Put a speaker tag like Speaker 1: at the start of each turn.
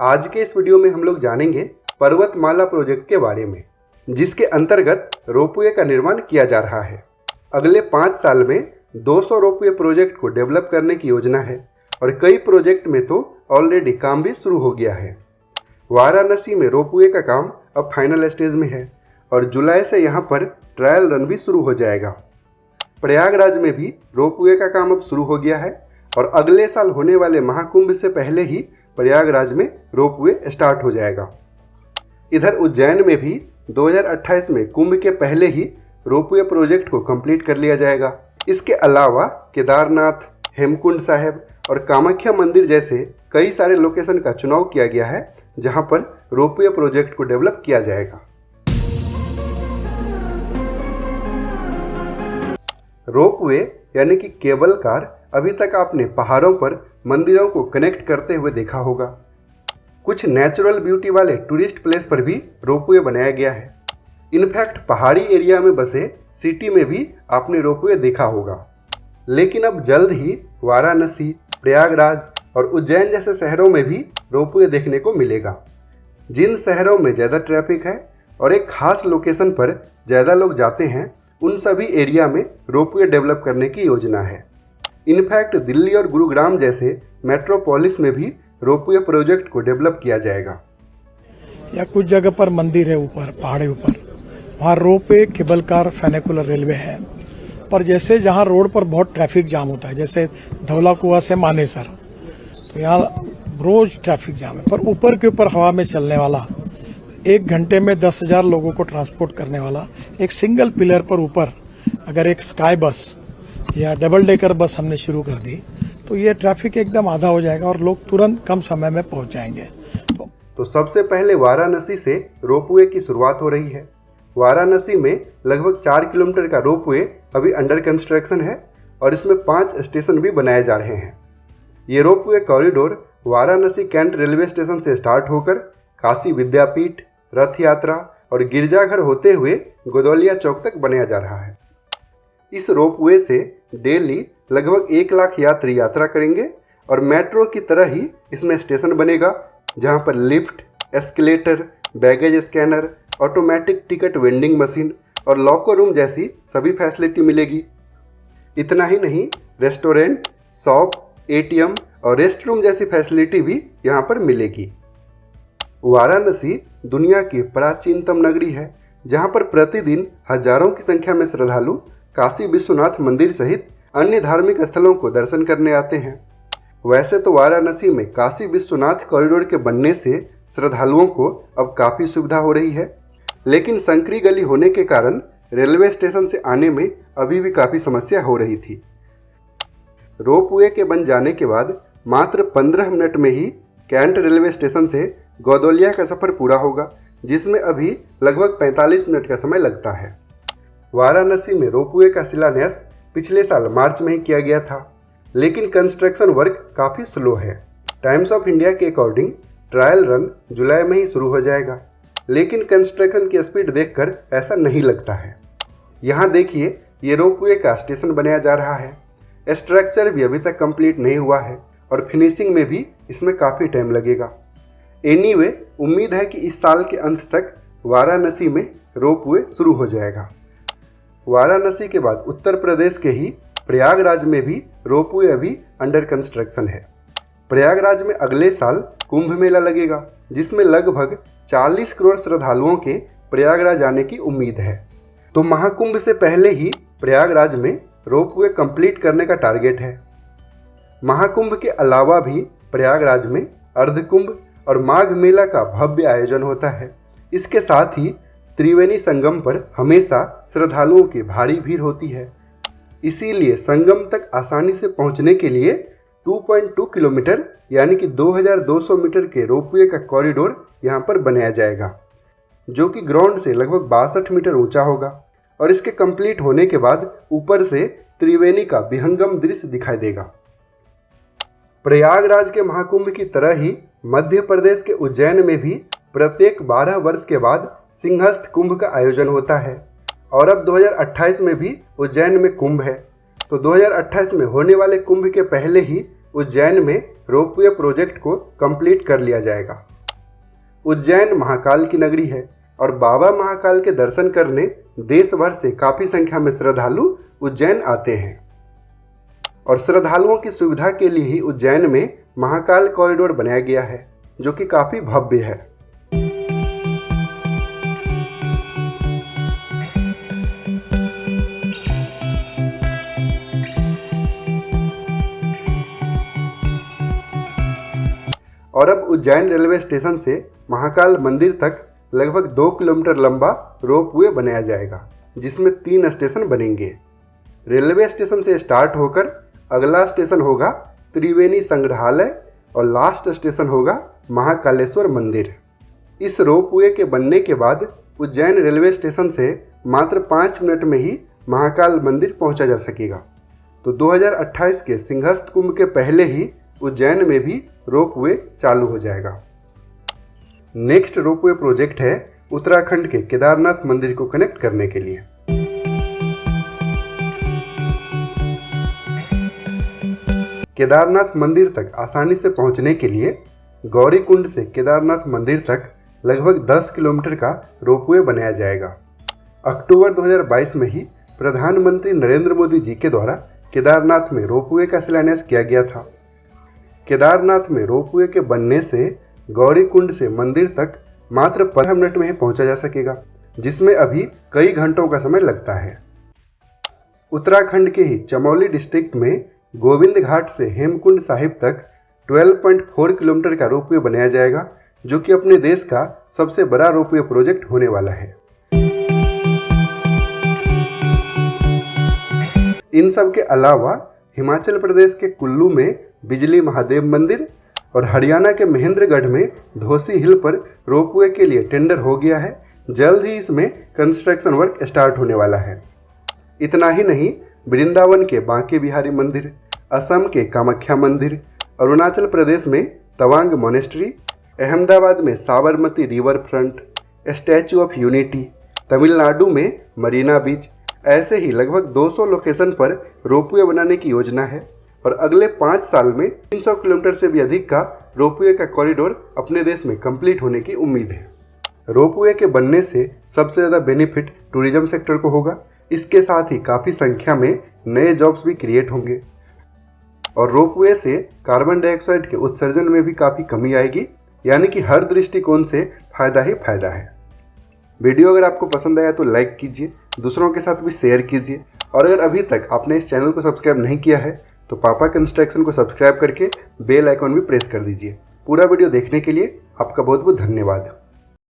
Speaker 1: आज के इस वीडियो में हम लोग जानेंगे पर्वतमाला प्रोजेक्ट के बारे में, जिसके अंतर्गत रोपवे का निर्माण किया जा रहा है। अगले 5 साल में 200 रोपवे प्रोजेक्ट को डेवलप करने की योजना है और कई प्रोजेक्ट में तो ऑलरेडी काम भी शुरू हो गया है। वाराणसी में रोपवे का काम अब फाइनल स्टेज में है और जुलाई से यहाँ पर ट्रायल रन भी शुरू हो जाएगा। प्रयागराज में भी रोपवे का काम अब शुरू हो गया है और अगले साल होने वाले महाकुंभ से पहले ही प्रयागराज में रोपवे स्टार्ट हो जाएगा। इधर उज्जैन में भी 2028 में कुंभ के पहले ही रोपवे प्रोजेक्ट को कंप्लीट कर लिया जाएगा। इसके अलावा केदारनाथ, हेमकुंड साहिब और कामाख्या मंदिर जैसे कई सारे लोकेशन का चुनाव किया गया है जहां पर रोपवे प्रोजेक्ट को डेवलप किया जाएगा। रोपवे यानी कि केबल कार अभी तक आपने पहाड़ों पर मंदिरों को कनेक्ट करते हुए देखा होगा। कुछ नेचुरल ब्यूटी वाले टूरिस्ट प्लेस पर भी रोपवे बनाया गया है। इनफैक्ट पहाड़ी एरिया में बसे सिटी में भी आपने रोपवे देखा होगा। लेकिन अब जल्द ही वाराणसी, प्रयागराज और उज्जैन जैसे शहरों में भी रोपवे देखने को मिलेगा। जिन शहरों में ज़्यादा ट्रैफिक है और एक खास लोकेशन पर ज़्यादा लोग जाते हैं, उन सभी एरिया में रोपवे डेवलप करने की योजना है। इनफैक्ट दिल्ली और गुरुग्राम जैसे मेट्रोपोलिस में भी रोपवे प्रोजेक्ट को डेवलप किया जाएगा।
Speaker 2: या कुछ जगह पर मंदिर है ऊपर पहाड़ी ऊपर, वहाँ रोपवे, केबल कार, फेनिकुलर रेलवे है। पर जैसे जहाँ रोड पर बहुत ट्रैफिक जाम होता है, जैसे धौला कुआं से मानेसर, तो यहाँ रोज ट्रैफिक जाम है। पर ऊपर के ऊपर हवा में चलने वाला 1 घंटे में 10,000 लोगों को ट्रांसपोर्ट करने वाला एक सिंगल पिलर पर ऊपर अगर एक स्काई बस या डबल डेकर बस हमने शुरू कर दी तो ये ट्रैफिक एकदम आधा हो जाएगा और लोग तुरंत कम समय में पहुंच जाएंगे।
Speaker 1: तो सबसे पहले वाराणसी से रोपवे की शुरुआत हो रही है। वाराणसी में लगभग 4 किलोमीटर का रोपवे अभी अंडर कंस्ट्रक्शन है और इसमें 5 स्टेशन भी बनाए जा रहे हैं। ये ropeway corridor Varanasi cantt railway station से स्टार्ट होकर काशी विद्यापीठ, रथ यात्रा और गिरजाघर होते हुए गोदौलिया चौक तक बनाया जा रहा है। इस रोपवे से डेली लगभग 1 लाख यात्री यात्रा करेंगे और मेट्रो की तरह ही इसमें स्टेशन बनेगा जहां पर lift, escalator, baggage scanner, automatic ticket vending machine और लॉकर रूम जैसी सभी फैसिलिटी मिलेगी। इतना ही नहीं, रेस्टोरेंट, शॉप, एटीएम और रेस्ट रूम जैसी फैसिलिटी भी यहाँ पर मिलेगी। वाराणसी दुनिया की प्राचीनतम नगरी है जहाँ पर प्रतिदिन हजारों की संख्या में श्रद्धालु काशी विश्वनाथ मंदिर सहित अन्य धार्मिक स्थलों को दर्शन करने आते हैं। वैसे तो वाराणसी में काशी विश्वनाथ कॉरिडोर के बनने से श्रद्धालुओं को अब काफ़ी सुविधा हो रही है, लेकिन संकरी गली होने के कारण रेलवे स्टेशन से आने में अभी भी काफ़ी समस्या हो रही थी। रोपवे के बन जाने के बाद मात्र 15 मिनट में ही कैंट रेलवे स्टेशन से गोदौलिया का सफ़र पूरा होगा, जिसमें अभी लगभग 45 मिनट का समय लगता है। वाराणसी में रोपवे का शिलान्यास पिछले साल मार्च में ही किया गया था, लेकिन कंस्ट्रक्शन वर्क काफ़ी स्लो है। टाइम्स ऑफ इंडिया के अकॉर्डिंग ट्रायल रन जुलाई में ही शुरू हो जाएगा, लेकिन कंस्ट्रक्शन की स्पीड देखकर ऐसा नहीं लगता है। यहाँ देखिए, ये रोपवे का स्टेशन बनाया जा रहा है। स्ट्रक्चर भी अभी तक कंप्लीट नहीं हुआ है और फिनिशिंग में भी इसमें काफ़ी टाइम लगेगा। एनीवे, उम्मीद है कि इस साल के अंत तक वाराणसी में रोपवे शुरू हो जाएगा। वाराणसी के बाद उत्तर प्रदेश के ही प्रयागराज में भी रोपवे अभी अंडर कंस्ट्रक्शन है। प्रयागराज में अगले साल कुंभ मेला लगेगा, जिसमें लगभग 40 करोड़ श्रद्धालुओं के प्रयागराज आने की उम्मीद है। तो महाकुंभ से पहले ही प्रयागराज में रोपवे कंप्लीट करने का टारगेट है। महाकुंभ के अलावा भी प्रयागराज में अर्धकुंभ और माघ मेला का भव्य आयोजन होता है। इसके साथ ही त्रिवेणी संगम पर हमेशा श्रद्धालुओं की भारी भीड़ होती है। इसीलिए संगम तक आसानी से पहुंचने के लिए 2.2 किलोमीटर यानी कि 2200 मीटर के रोपवे का कॉरिडोर यहां पर बनाया जाएगा, जो कि ग्राउंड से लगभग 62 मीटर ऊंचा होगा और इसके कंप्लीट होने के बाद ऊपर से त्रिवेणी का विहंगम दृश्य दिखाई देगा। प्रयागराज के महाकुंभ की तरह ही मध्य प्रदेश के उज्जैन में भी प्रत्येक 12 वर्ष के बाद सिंहस्थ कुंभ का आयोजन होता है और अब 2028 में भी उज्जैन में कुंभ है। तो 2028 में होने वाले कुंभ के पहले ही उज्जैन में रोपवे प्रोजेक्ट को कंप्लीट कर लिया जाएगा। उज्जैन महाकाल की नगरी है और बाबा महाकाल के दर्शन करने देश भर से काफ़ी संख्या में श्रद्धालु उज्जैन आते हैं। और श्रद्धालुओं की सुविधा के लिए ही उज्जैन में महाकाल कॉरिडोर बनाया गया है, जो कि काफ़ी भव्य है। और अब उज्जैन रेलवे स्टेशन से महाकाल मंदिर तक लगभग 2 किलोमीटर लंबा रोपवे बनाया जाएगा, जिसमें 3 स्टेशन बनेंगे। रेलवे स्टेशन से स्टार्ट होकर अगला स्टेशन होगा त्रिवेणी संग्रहालय और लास्ट स्टेशन होगा महाकालेश्वर मंदिर। इस रोपवे के बनने के बाद उज्जैन रेलवे स्टेशन से मात्र 5 मिनट में ही महाकाल मंदिर पहुंचा जा सकेगा। तो 2028 के सिंहस्थ कुंभ के पहले ही उज्जैन में भी रोपवे चालू हो जाएगा। नेक्स्ट रोपवे प्रोजेक्ट है उत्तराखंड के केदारनाथ मंदिर को कनेक्ट करने के लिए। केदारनाथ मंदिर तक आसानी से पहुंचने के लिए गौरीकुंड से केदारनाथ मंदिर तक लगभग 10 किलोमीटर का रोपवे बनाया जाएगा। अक्टूबर 2022 में ही प्रधानमंत्री नरेंद्र मोदी जी के द्वारा केदारनाथ में रोपवे का शिलान्यास किया गया था। केदारनाथ में रोपवे के बनने से गौरीकुंड से मंदिर तक मात्र 15 मिनट में ही पहुंचा जा सकेगा, जिसमें अभी कई घंटों का समय लगता है। उत्तराखंड के ही चमोली डिस्ट्रिक्ट में गोविंद घाट से हेमकुंड साहिब तक 12.4 किलोमीटर का रोपवे बनाया जाएगा, जो कि अपने देश का सबसे बड़ा रोपवे प्रोजेक्ट होने वाला है। इन सब के अलावा हिमाचल प्रदेश के कुल्लू में बिजली महादेव मंदिर और हरियाणा के महेंद्रगढ़ में धोसी हिल पर रोपवे के लिए टेंडर हो गया है। जल्द ही इसमें कंस्ट्रक्शन वर्क स्टार्ट होने वाला है। इतना ही नहीं, वृंदावन के बांके बिहारी मंदिर, असम के कामाख्या मंदिर, अरुणाचल प्रदेश में तवांग मोनेस्ट्री, अहमदाबाद में Sabarmati river front, statue of unity, Tamil Nadu में मरीना बीच, ऐसे ही लगभग 200 लोकेशन पर रोपवे बनाने की योजना है। और अगले 5 साल में 300 किलोमीटर से भी अधिक का रोपवे का कॉरिडोर अपने देश में कंप्लीट होने की उम्मीद है। रोपवे के बनने से सबसे ज़्यादा बेनिफिट टूरिज्म सेक्टर को होगा। इसके साथ ही काफ़ी संख्या में नए जॉब्स भी क्रिएट होंगे और रोपवे से कार्बन डाइऑक्साइड के उत्सर्जन में भी काफ़ी कमी आएगी, यानी कि हर दृष्टिकोण से फ़ायदा ही फायदा है। वीडियो अगर आपको पसंद आया तो लाइक कीजिए, दूसरों के साथ भी शेयर कीजिए और अगर अभी तक आपने इस चैनल को सब्सक्राइब नहीं किया है तो पापा कंस्ट्रक्शन को सब्सक्राइब करके बेल आइकॉन भी प्रेस कर दीजिए। पूरा वीडियो देखने के लिए आपका बहुत बहुत धन्यवाद।